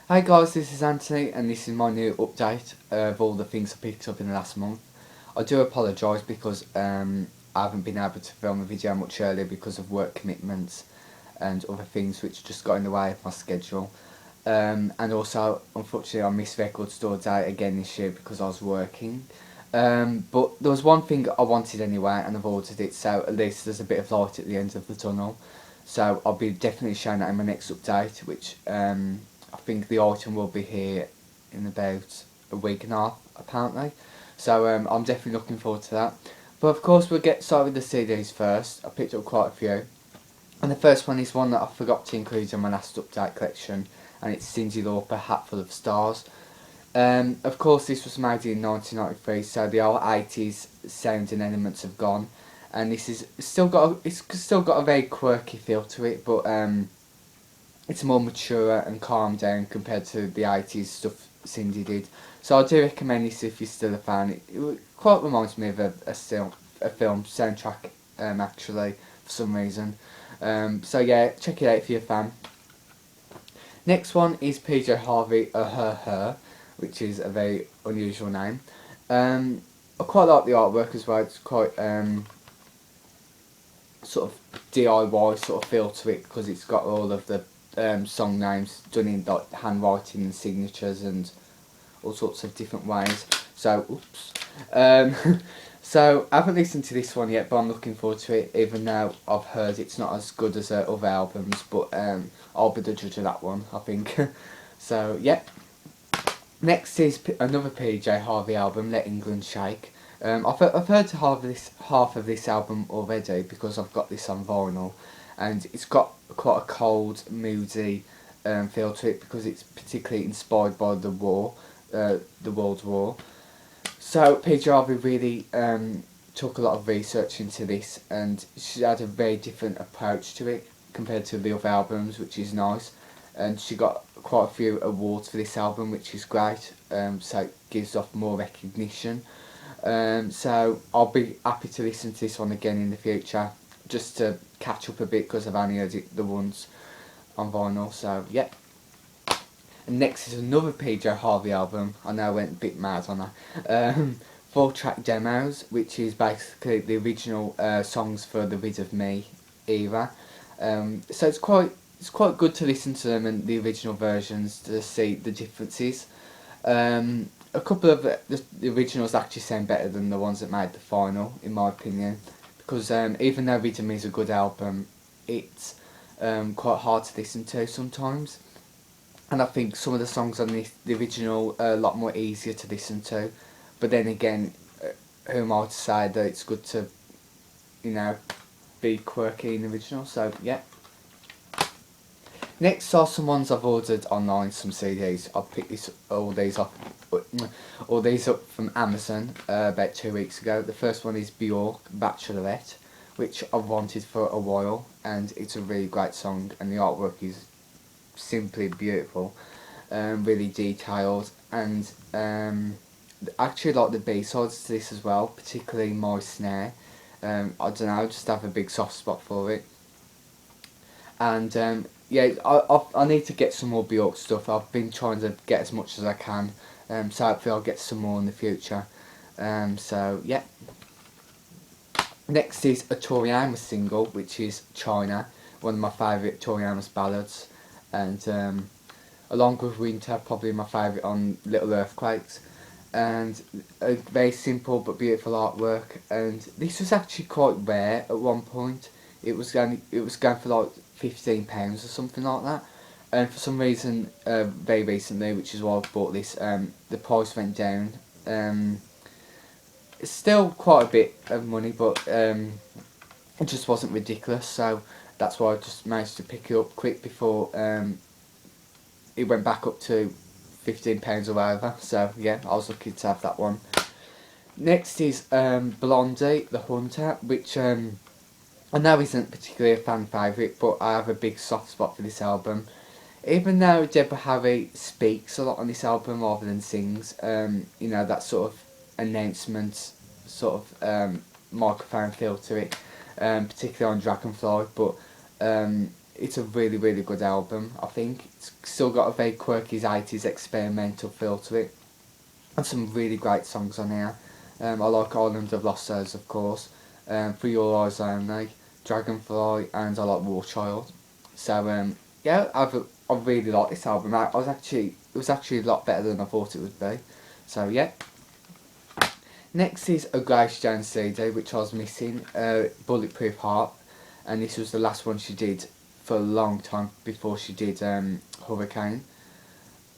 Hi guys, this is Anthony and this is my new update of all the things I picked up in the last month. I do apologise because I haven't been able to film a video much earlier because of work commitments and other things which just got in the way of my schedule. And also, unfortunately, I missed Record Store Day again this year because I was working. But there was one thing I wanted anyway and I've ordered it, so at least there's a bit of light at the end of the tunnel. So I'll be definitely showing that in my next update, which I think the item will be here in about a week and a half, apparently. So I'm definitely looking forward to that. But of course, we'll get started with the CDs first. I picked up quite a few. And the first one is one that I forgot to include in my last update collection, and it's Cyndi Lauper, Hatful of Stars. Of course, this was made in 1993, so the old 80s sound and elements have gone, and this is it's still got a very quirky feel to it, but it's more mature and calmed down compared to the 80s stuff Cyndi did. So I do recommend this if you're still a fan. It quite reminds me of a film soundtrack, actually, for some reason. So yeah, check it out if you're a fan. Next one is PJ Harvey, her, which is a very unusual name. I quite like the artwork as well. It's quite sort of DIY sort of feel to it because it's got all of the song names done in like handwriting and signatures and all sorts of different ways. So, oops. Um, so I haven't listened to this one yet, but I'm looking forward to it. Even though I've heard it's not as good as other albums, but I'll be the judge of that one, I think. So yeah. Next is another PJ Harvey album, Let England Shake. I've heard half of this album already because I've got this on vinyl, and it's got quite a cold, moody feel to it because it's particularly inspired by the war, the World War. So PJ Harvey really took a lot of research into this, and she had a very different approach to it compared to the other albums, which is nice. And she got quite a few awards for this album, which is great. So it gives off more recognition. So I'll be happy to listen to this one again in the future, just to catch up a bit because I've only heard it the once on vinyl. So yeah. And next is another PJ Harvey album. I know I went a bit mad on that. 4-track demos, which is basically the original songs for the Rid of Me era. So it's quite good to listen to them and the original versions to see the differences. A couple of the originals actually sound better than the ones that made the final, in my opinion, because even though Rid of Me is a good album, it's quite hard to listen to sometimes. And I think some of the songs on the original are a lot more easier to listen to. But then again, who am I to say that it's good to, you know, be quirky in the original? So yeah. Next are some ones I've ordered online, some CDs. I've picked all these up from Amazon about 2 weeks ago. The first one is Bjork, Bachelorette, which I've wanted for a while, and it's a really great song, and the artwork is simply beautiful, really detailed, and actually like the B-sides to this as well, particularly My Snare. I don't know, I just have a big soft spot for it. And yeah, I need to get some more Bjork stuff. I've been trying to get as much as I can, so hopefully I'll get some more in the future. So yeah. Next is a Tori Amos single, which is China, one of my favourite Tori Amos ballads, and along with Winter, probably my favourite on Little Earthquakes, and a very simple but beautiful artwork. And this was actually quite rare at one point. It was going for like £15 or something like that. And for some reason, very recently, which is why I bought this, the price went down. It's still quite a bit of money, but it just wasn't ridiculous. So that's why I just managed to pick it up quick before it went back up to £15 or whatever. So yeah, I was lucky to have that one. Next is Blondie, The Hunter, which I know isn't particularly a fan favourite, but I have a big soft spot for this album. Even though Deborah Harry speaks a lot on this album rather than sings, you know, that sort of announcement, sort of microphone feel to it, particularly on Dragonfly, but it's a really, really good album, I think. It's still got a very quirky 80s experimental feel to it. And some really great songs on here. I like Island of Lost Souls, of course. For Your Eyes Only, Dragonfly, and I like War Child. So yeah, I really like this album. It was actually a lot better than I thought it would be. So yeah. Next is a Grace Jones CD, which I was missing, Bulletproof Heart, and this was the last one she did for a long time before she did Hurricane.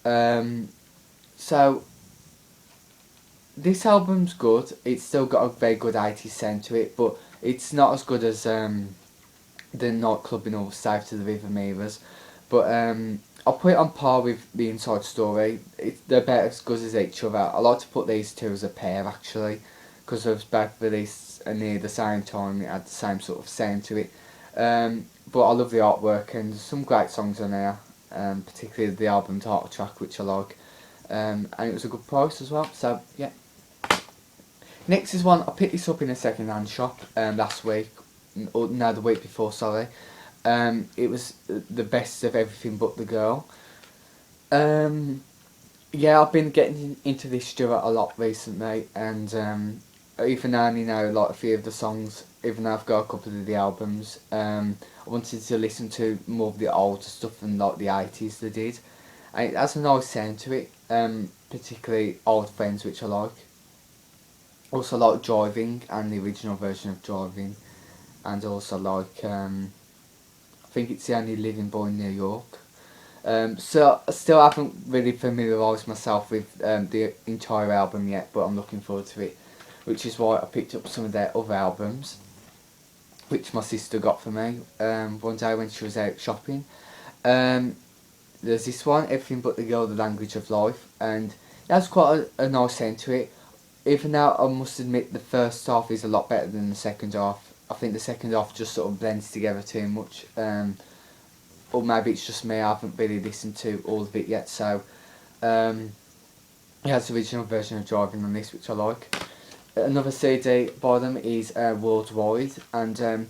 Um, so this album's good. It's still got a very good 80s sound to it, but it's not as good as the Nightclubbing or Save to the Rhythm eras. But I'll put it on par with the Inside Story. They're about as good as each other. I like to put these two as a pair actually, because they was both released near the same time. It had the same sort of sound to it. But I love the artwork and there's some great songs on there, particularly the album title track, which I like. And it was a good price as well. So yeah. Next is one, I picked this up in a second hand shop last week, or no, the week before, sorry. It was the best of Everything But the Girl. Yeah, I've been getting into this Stuart a lot recently, and even though I only know like a few of the songs, even though I've got a couple of the albums, I wanted to listen to more of the older stuff and like the 80s they did. And it has a nice sound to it, particularly Old Friends, which I like. Also like Driving and the original version of Driving, and also like I think it's The Only Living Boy in New York. So I still haven't really familiarised myself with the entire album yet, but I'm looking forward to it, which is why I picked up some of their other albums, which my sister got for me one day when she was out shopping. There's this one, Everything But the Girl, The Language of Life, and it has quite a nice sound to it. Even though I must admit the first half is a lot better than the second half. I think the second half just sort of blends together too much. Or maybe it's just me, I haven't really listened to all of it yet. So, it has the original version of Driving on this, which I like. Another CD by them is Worldwide, and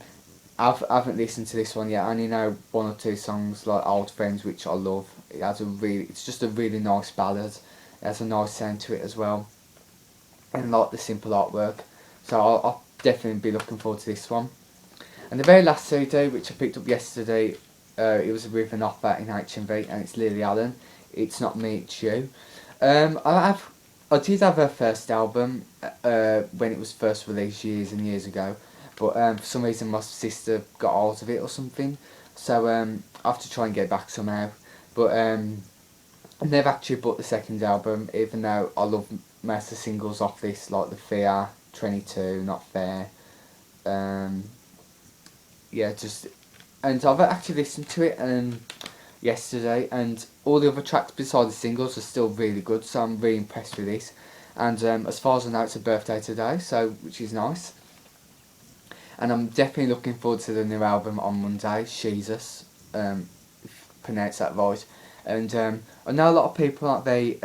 I haven't listened to this one yet. I only know one or two songs like Old Friends, which I love. It's just a really nice ballad. It has a nice sound to it as well, and like the simple artwork. So I'll definitely be looking forward to this one. And the very last CD, which I picked up yesterday, it was with an offer in HMV, and it's Lily Allen. It's Not Me, It's You. I did have her first album when it was first released years and years ago, but for some reason my sister got hold of it or something, so I have to try and get it back somehow. But I've never actually bought the second album, even though I love most of the singles off this, like The Fear, 22, Not Fair. Yeah, just, and I've actually listened to it yesterday, and all the other tracks besides the singles are still really good, so I'm really impressed with this. And as far as I know, it's a birthday today, so which is nice. And I'm definitely looking forward to the new album on Monday, Jesus, pronounce that right. And I know a lot of people aren't very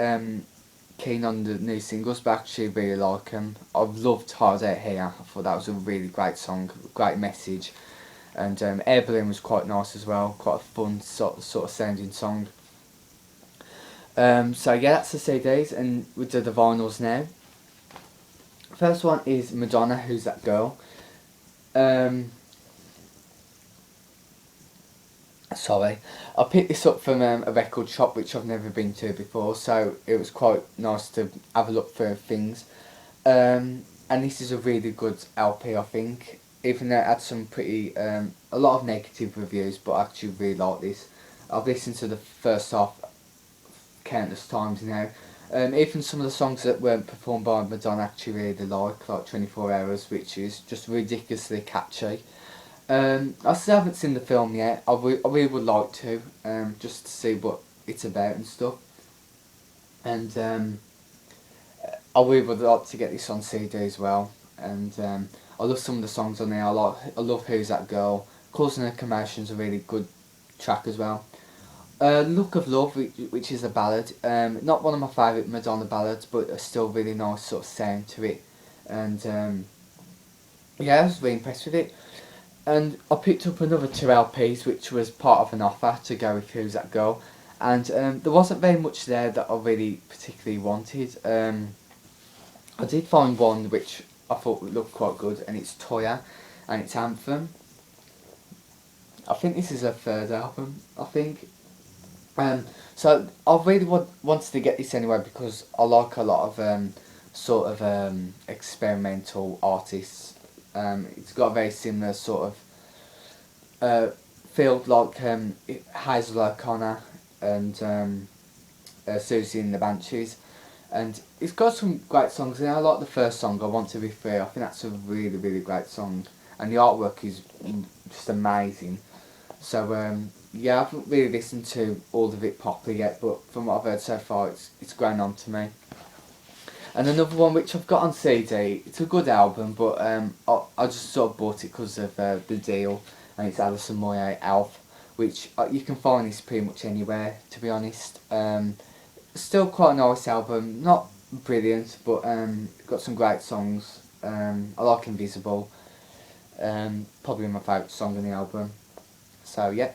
keen on the new singles, but actually really like them. I've loved Hard Out Here. I thought that was a really great song, great message. And Air Balloon was quite nice as well, quite a fun sort of sounding song. So yeah, that's the CDs, and we do the vinyls now. First one is Madonna, Who's That Girl? Sorry, I picked this up from a record shop which I've never been to before, so it was quite nice to have a look for things. And this is a really good LP, I think. Even though it had some pretty, a lot of negative reviews, but I actually really like this. I've listened to the first half countless times now. Even some of the songs that weren't performed by Madonna actually really like 24 Hours, which is just ridiculously catchy. I still haven't seen the film yet. I really would like to, just to see what it's about and stuff. And I really would like to get this on CD as well. And I love some of the songs on there. I love Who's That Girl. Causing a Commotion's a really good track as well. Look of Love, which is a ballad. Not one of my favourite Madonna ballads, but a still really nice sort of sound to it. And yeah, I was really impressed with it. And I picked up another 2 LPs, which was part of an offer to go with Who's That Girl. And there wasn't very much there that I really particularly wanted. I did find one which I thought looked quite good, and it's Toya, and it's Anthem. I think this is her third album, I think. So I really wanted to get this anyway because I like a lot of sort of experimental artists. It's got a very similar sort of feel like Hazel O'Connor and Susie and the Banshees. And it's got some great songs in it. I like the first song, I Want to Be Free. I think that's a really, really great song. And the artwork is just amazing. So, yeah, I haven't really listened to all of it properly yet, but from what I've heard so far, it's grown on to me. And another one which I've got on CD, it's a good album, but I just sort of bought it because of the deal, and it's Alison Moyet, Alf, which you can find this pretty much anywhere, to be honest. Still quite a nice album, not brilliant, but got some great songs. I like Invisible, probably my favourite song on the album. So yeah.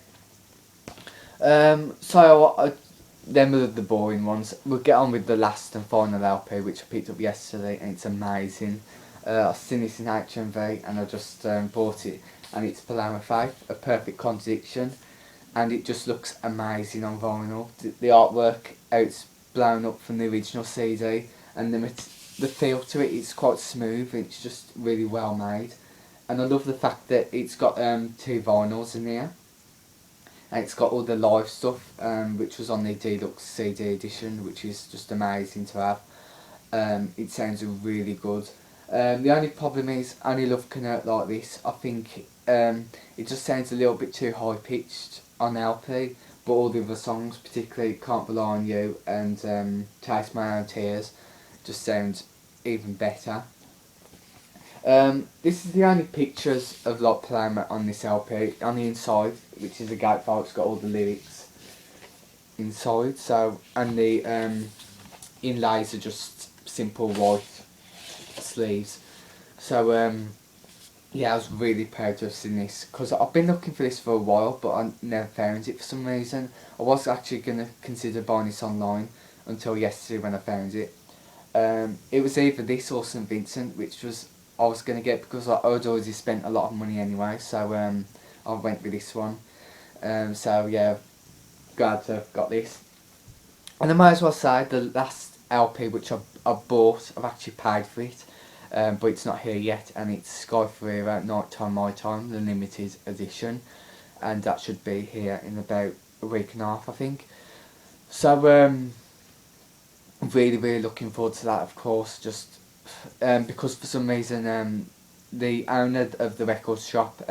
Them are the boring ones. We'll get on with the last and final LP, which I picked up yesterday, and it's amazing. I've seen this in HMV, and I just bought it, and it's Paloma Faith, A Perfect Contradiction, and it just looks amazing on vinyl. The artwork, how it's blown up from the original CD, and the feel to it, it's quite smooth, and it's just really well made. And I love the fact that it's got 2 vinyls in here. And it's got all the live stuff, which was on the deluxe CD edition, which is just amazing to have. It sounds really good. The only problem is, I only love Can Hurt Like This. I think it just sounds a little bit too high pitched on LP, but all the other songs, particularly Can't Rely on You and Taste My Own Tears, just sound even better. This is the only pictures of like Paloma on this LP. On the inside, which is the gatefold, it's got all the lyrics inside. So, and the inlays are just simple white sleeves. So yeah, I was really proud to have seen this because I've been looking for this for a while, but I never found it for some reason. I was actually gonna consider buying this online until yesterday when I found it. It was either this or St Vincent, which was I was going to get because I'd already spent a lot of money anyway, so I went with this one. So yeah, glad to have got this. And I might as well say the last LP which I bought, I've actually paid for it, but it's not here yet, and it's Sky Forever Night Time My Time, the limited edition, and that should be here in about a week and a half, I think. So I'm really, really looking forward to that, of course, just because for some reason the owner of the record shop,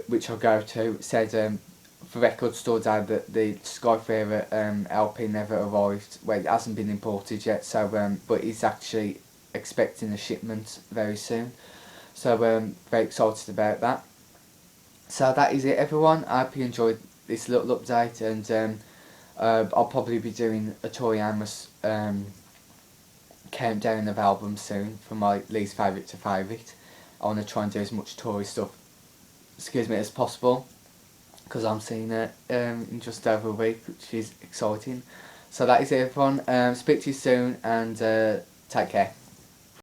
which I go to, said for Record Store Day that the Skyfarer LP never arrived. Well, it hasn't been imported yet, so but he's actually expecting a shipment very soon. So very excited about that. So that is it, everyone. I hope you enjoyed this little update, and I'll probably be doing a Tori Amos countdown of albums soon, from my least favourite to favourite. I want to try and do as much Tory stuff, as possible, because I'm seeing it in just over a week, which is exciting. So that is it, everyone. Speak to you soon, and take care.